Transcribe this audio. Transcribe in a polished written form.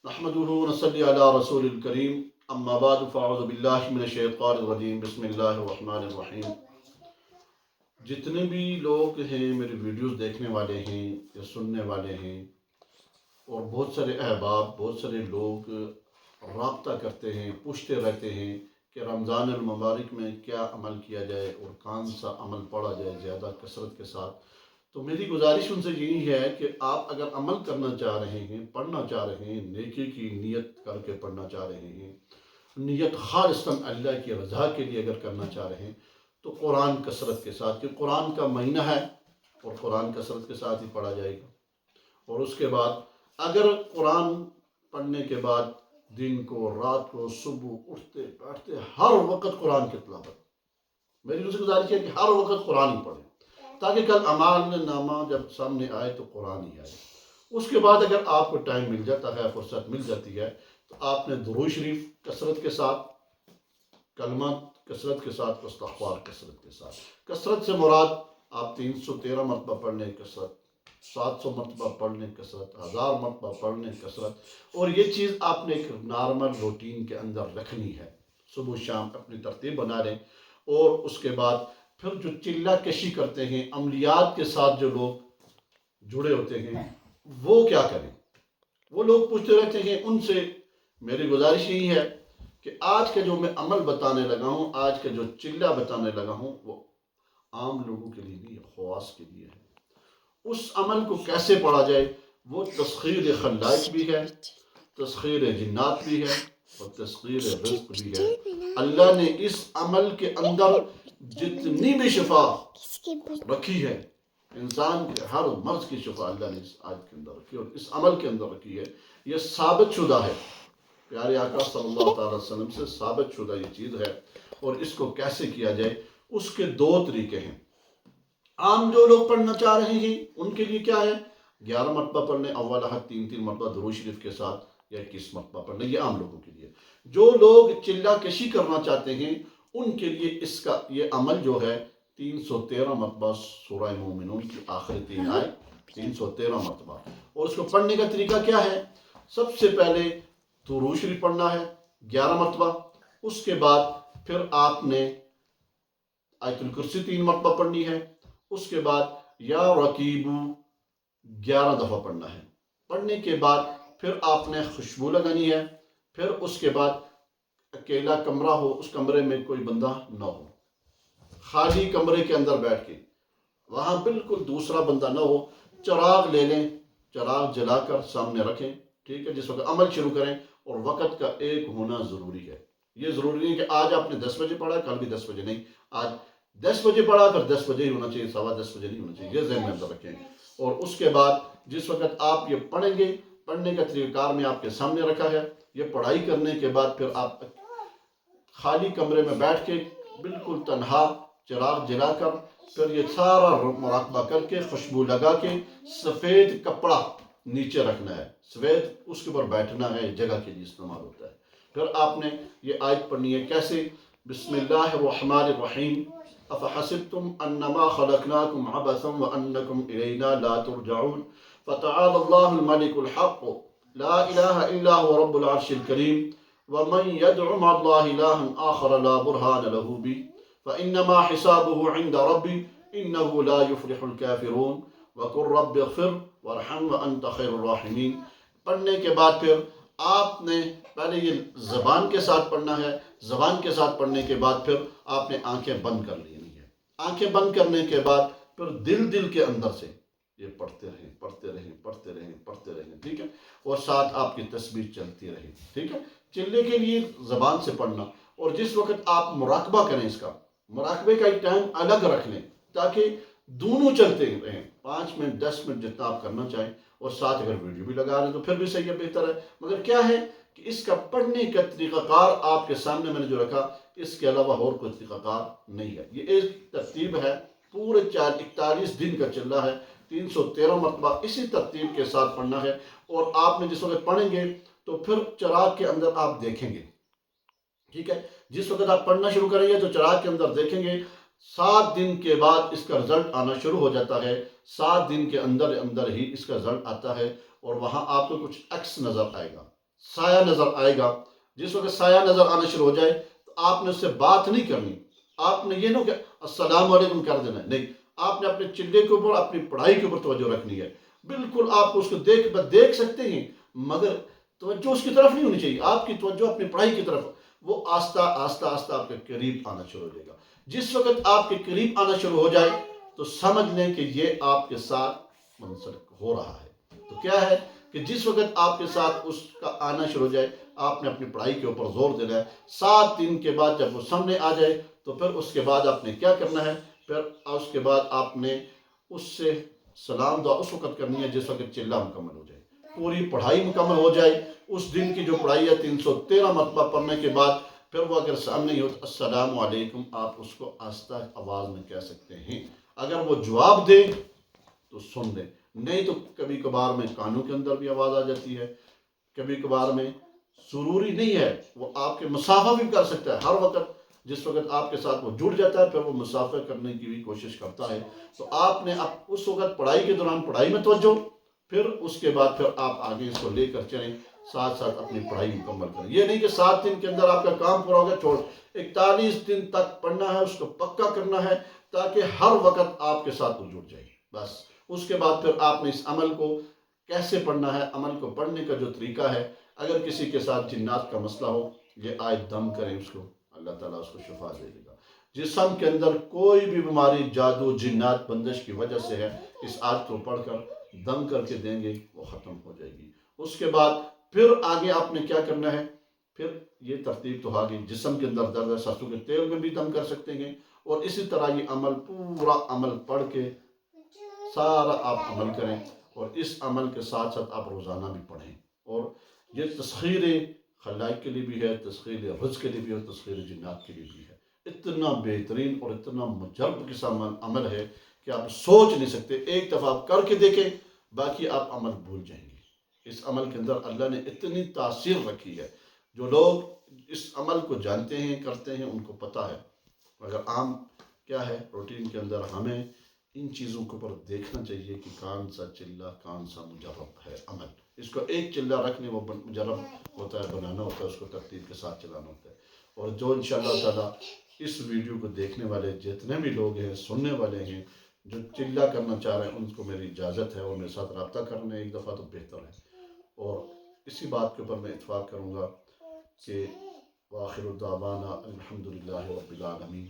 نحمده ونصلي على رسول الكريم اما بعد فاعوذ باللہ من الشیطان الرجیم بسم اللہ الرحمن الرحیم۔ جتنے بھی لوگ ہیں میری ویڈیوز دیکھنے والے ہیں یا سننے والے ہیں، اور بہت سارے احباب، بہت سارے لوگ رابطہ کرتے ہیں، پوچھتے رہتے ہیں کہ رمضان المبارک میں کیا عمل کیا جائے اور کون سا عمل پڑھا جائے زیادہ کثرت کے ساتھ۔ تو میری گزارش ان سے یہی ہے کہ آپ اگر عمل کرنا چاہ رہے ہیں، پڑھنا چاہ رہے ہیں، نیکی کی نیت کر کے پڑھنا چاہ رہے ہیں، نیت خالصاً اللہ کی رضا کے لیے اگر کرنا چاہ رہے ہیں، تو قرآن کثرت کے ساتھ، کہ قرآن کا مہینہ ہے اور قرآن کثرت کے ساتھ ہی پڑھا جائے گا۔ اور اس کے بعد اگر قرآن پڑھنے کے بعد دن کو، رات کو، صبح اٹھتے بیٹھتے ہر وقت قرآن کی تلاوت، میری ان سے گزارش ہے کہ ہر وقت قرآن ہی پڑھیں، تاکہ کل اعمال نامہ جب سامنے آئے تو قرآن ہی آئے۔ اس کے بعد اگر آپ کو ٹائم مل جاتا ہے، فرصت مل جاتی ہے، تو آپ نے درود شریف کثرت کے ساتھ، کلمات کثرت کے ساتھ، استغفار کثرت کے ساتھ۔ کثرت سے مراد آپ 313 مرتبہ پڑھنے کثرت، 700 مرتبہ پڑھنے کثرت، 1000 مرتبہ پڑھنے کثرت۔ اور یہ چیز آپ نے ایک نارمل روٹین کے اندر رکھنی ہے، صبح شام اپنی ترتیب بنا لیں۔ اور اس کے بعد پھر جو چلہ کشی کرتے ہیں، عملیات کے ساتھ جو لوگ جڑے ہوتے ہیں، وہ کیا کریں؟ وہ لوگ پوچھتے رہتے ہیں، ان سے میری گزارش یہی ہے کہ آج کا جو میں عمل بتانے لگا ہوں، آج کا جو چلہ بتانے لگا ہوں، وہ عام لوگوں کے لیے نہیں ہے، خواص کے لیے ہے۔ اس عمل کو کیسے پڑھا جائے؟ وہ تسخیر خلائق بھی ہے، تسخیر جنات بھی ہے، اور تسخیر رزق بھی ہے۔ اللہ نے اس عمل کے اندر جتنی بھی شفا رکھی ہے، انسان کے ہر مرض کی شفا اللہ نے اس آیت کے اندر رکھی، اور اس عمل کے اندر رکھی ہے۔ یہ ثابت شدہ ہے، پیارے آقا صلی اللہ تعالی وسلم سے ثابت شدہ یہ چیز ہے۔ اور اس کو کیسے کیا جائے؟ اس کے دو طریقے ہیں۔ عام جو لوگ پڑھنا چاہ رہے ہیں ان کے لیے کیا ہے؟ 11 مرتبہ پڑھنے، اول احد 3 مرتبہ درود شریف کے ساتھ، یا 21 مرتبہ پڑھنے، یہ عام لوگوں کے لیے۔ جو لوگ چلہ کشی کرنا چاہتے ہیں ان کے لیے اس کا یہ عمل جو ہے 313 مرتبہ سورہ مومنون کی آخری 3 آیت، 313 مرتبہ۔ اور اس کو پڑھنے کا طریقہ کیا ہے؟ سب سے پہلے درود شریف پڑھنا ہے 11 مرتبہ، اس کے بعد پھر آپ نے آیت الکرسی 3 مرتبہ پڑھنی ہے، اس کے بعد یا رقیبو 11 دفعہ پڑھنا ہے۔ پڑھنے کے بعد پھر آپ نے خوشبو لگانی ہے، پھر اس کے بعد اکیلا کمرہ ہو، اس کمرے میں کوئی بندہ نہ ہو، خالی کمرے کے اندر بیٹھ کے، وہاں بالکل دوسرا بندہ نہ ہو، چراغ لے لیں، چراغ جلا کر سامنے رکھیں، ٹھیک ہے؟ جس وقت عمل شروع کریں، اور وقت کا ایک ہونا ضروری ہے۔ یہ ضروری نہیں کہ آج آپ نے 10 بجے پڑھا، کل بھی 10 بجے نہیں، آج 10 بجے پڑھا پھر 10 بجے ہی ہونا چاہیے، 10:15 بجے نہیں ہونا چاہیے، یہ ذہن میں اندر رکھیں۔ اور اس کے بعد جس وقت آپ یہ پڑھیں گے، پڑھنے کا طریقہ کار میں آپ کے سامنے رکھا ہے۔ یہ پڑھائی کرنے کے بعد پھر آپ خالی کمرے میں بیٹھ کے بالکل تنہا چراغ جلا کر، پھر یہ سارا مراقبہ کر کے، خوشبو لگا کے، سفید کپڑا نیچے رکھنا ہے، سفید، اس کے اوپر بیٹھنا ہے، جگہ کے لیے استعمال ہوتا ہے۔ پھر آپ نے یہ آیت پڑھنی ہے، کیسے؟ بسم اللہ الرحمن الرحیم، افحسبتم انما خلقناکم عبثا وانکم الینا لا ترجعون فتعالی اللہ الملک الحق لا الہ الا هو رب العرش الکریم ومن يدع مع الله إلها آخر لا برهان له به فإنما حسابه عند ربي إنه لا يفلح الكافرون وقل رب اغفر وارحم وأنت خير الراحمين۔ پڑھنے کے بعد پھر آپ نے پہلے یہ زبان کے ساتھ پڑھنا ہے، زبان کے ساتھ پڑھنے کے بعد پھر آپ نے آنکھیں بند کر لینی ہے۔ آنکھیں بند کرنے کے بعد پھر دل کے اندر سے یہ پڑھتے رہیں، پڑھتے رہیں، پڑھتے رہیں، پڑھتے رہیں، ٹھیک ہے؟ اور ساتھ آپ کی تسبیح چلتی رہے، ٹھیک ہے؟ چلے کے لیے زبان سے پڑھنا، اور جس وقت آپ مراقبہ کریں، اس کا مراقبے کا ایک ٹائم الگ رکھ لیں، تاکہ دونوں چلتے رہیں، 5 منٹ 10 منٹ جتنا آپ کرنا چاہیں، اور ساتھ اگر ویڈیو بھی لگا رہے ہیں تو پھر بھی صحیح ہے، بہتر ہے۔ مگر کیا ہے کہ اس کا پڑھنے کا طریقہ کار آپ کے سامنے میں نے جو رکھا، اس کے علاوہ اور کوئی طریقہ کار نہیں ہے۔ یہ ایک ترتیب ہے، پورے 41 دن کا چل رہا ہے، 313 مرتبہ اسی ترتیب کے ساتھ پڑھنا ہے۔ اور آپ نے جس وقت پڑھیں گے تو پھر چراغ کے اندر آپ دیکھیں گے، ٹھیک ہے؟ جس وقت آپ پڑھنا شروع کریں گے تو چراغ کے اندر دیکھیں گے، 7 دن کے بعد اس کا رزلٹ آنا شروع ہو جاتا ہے، 7 دن کے اندر ہی اس کا رزلٹ آتا ہے، اور وہاں آپ کو کچھ عکس نظر آئے گا۔ سایہ نظر آئے گا، جس وقت سایہ نظر آنا شروع ہو جائے تو آپ نے اس سے بات نہیں کرنی، آپ نے یہ نہ کہ السلام علیکم کر دینا ہے، نہیں، آپ نے اپنے چلے کے اوپر اپنی پڑھائی کے اوپر توجہ رکھنی ہے۔ بالکل آپ اس کو دیکھ سکتے ہیں، مگر توجہ اس کی طرف نہیں ہونی چاہیے، آپ کی توجہ اپنی پڑھائی کی طرف، وہ آہستہ آہستہ آہستہ آپ کے قریب آنا شروع ہو جائے گا۔ جس وقت آپ کے قریب آنا شروع ہو جائے تو سمجھ لیں کہ یہ آپ کے ساتھ منسلک ہو رہا ہے۔ تو کیا ہے کہ جس وقت آپ کے ساتھ اس کا آنا شروع ہو جائے، آپ نے اپنی پڑھائی کے اوپر زور دینا ہے۔ 7 دن کے بعد جب وہ سامنے آ جائے تو پھر اس کے بعد آپ نے کیا کرنا ہے، پھر اس کے بعد آپ نے اس سے سلام دعا اس وقت کرنی ہے جس وقت چلہ مکمل ہو جائے، پوری پڑھائی مکمل ہو جائے۔ اس دن کی جو پڑھائی ہے 313 مرتبہ پڑھنے کے بعد پھر وہ اگر سامنے ہی ہو تو السلام علیکم آپ اس کو آہستہ آواز میں کہہ سکتے ہیں۔ اگر وہ جواب دے تو سن لیں، نہیں تو کبھی کبھار میں کانوں کے اندر بھی آواز آ جاتی ہے، کبھی کبھار میں ضروری نہیں ہے، وہ آپ کے مسافہ بھی کر سکتا ہے ہر وقت۔ جس وقت آپ کے ساتھ وہ جڑ جاتا ہے پھر وہ مسافہ کرنے کی بھی کوشش کرتا ہے، تو آپ نے اب اس وقت پڑھائی کے دوران پڑھائی میں توجہ، پھر اس کے بعد پھر آپ آگے اس کو لے کر چلیں، ساتھ ساتھ اپنی پڑھائی مکمل کریں۔ یہ نہیں کہ 7 دن کے اندر آپ کا کام پورا ہو گیا چھوڑ، 41 دن تک پڑھنا ہے، اس کو پکا کرنا ہے تاکہ ہر وقت آپ کے ساتھ وہ جڑ جائے۔ بس اس کے بعد پھر آپ نے اس عمل کو کیسے پڑھنا ہے، عمل کو پڑھنے کا جو طریقہ ہے، اگر کسی کے ساتھ جنات کا مسئلہ ہو، یہ آیت دم کریں اس کو، اللہ تعالیٰ اس کو شفا دے گا۔ جسم کے اندر کوئی بھی بیماری جادو جنات بندش کی وجہ سے ہے، اس آیت کو پڑھ کر دم کر کے دیں گے وہ ختم ہو جائے گی۔ اس کے بعد پھر آگے آپ نے کیا کرنا ہے، پھر یہ ترتیب تو آگے جسم کے اندر درد ہے، سرسوں کے تیل میں بھی دم کر سکتے ہیں، اور اسی طرح یہ عمل پورا عمل پڑھ کے سارا آپ عمل کریں، اور اس عمل کے ساتھ ساتھ آپ روزانہ بھی پڑھیں۔ اور یہ تسخیر خلائق کے لیے بھی ہے، تسخیر رزق کے لیے بھی ہے، اور تسخیر جنات کے لیے بھی ہے۔ اتنا بہترین اور اتنا مجرب قسم عمل ہے کہ آپ سوچ نہیں سکتے۔ ایک دفعہ آپ کر کے دیکھیں، باقی آپ عمل بھول جائیں گے۔ اس عمل کے اندر اللہ نے اتنی تاثیر رکھی ہے، جو لوگ اس عمل کو جانتے ہیں کرتے ہیں ان کو پتہ ہے، مگر عام کیا ہے روٹین کے اندر ہمیں ان چیزوں کے اوپر دیکھنا چاہیے کہ کون سا چلہ کون سا مجرب ہے عمل۔ اس کو ایک چلہ رکھنے وہ مجرب ہوتا ہے، بنانا ہوتا ہے، اس کو ترتیب کے ساتھ چلانا ہوتا ہے۔ اور جو انشاءاللہ تعالیٰ اس ویڈیو کو دیکھنے والے جتنے بھی لوگ ہیں، سننے والے ہیں، جو چلہ کرنا چاہ رہے ہیں، ان کو میری اجازت ہے اور میرے ساتھ رابطہ کرنے ایک دفعہ تو بہتر ہے۔ اور اسی بات کے اوپر میں اتفاق کروں گا کہ وآخر دعوانا الحمدللہ رب العالمین۔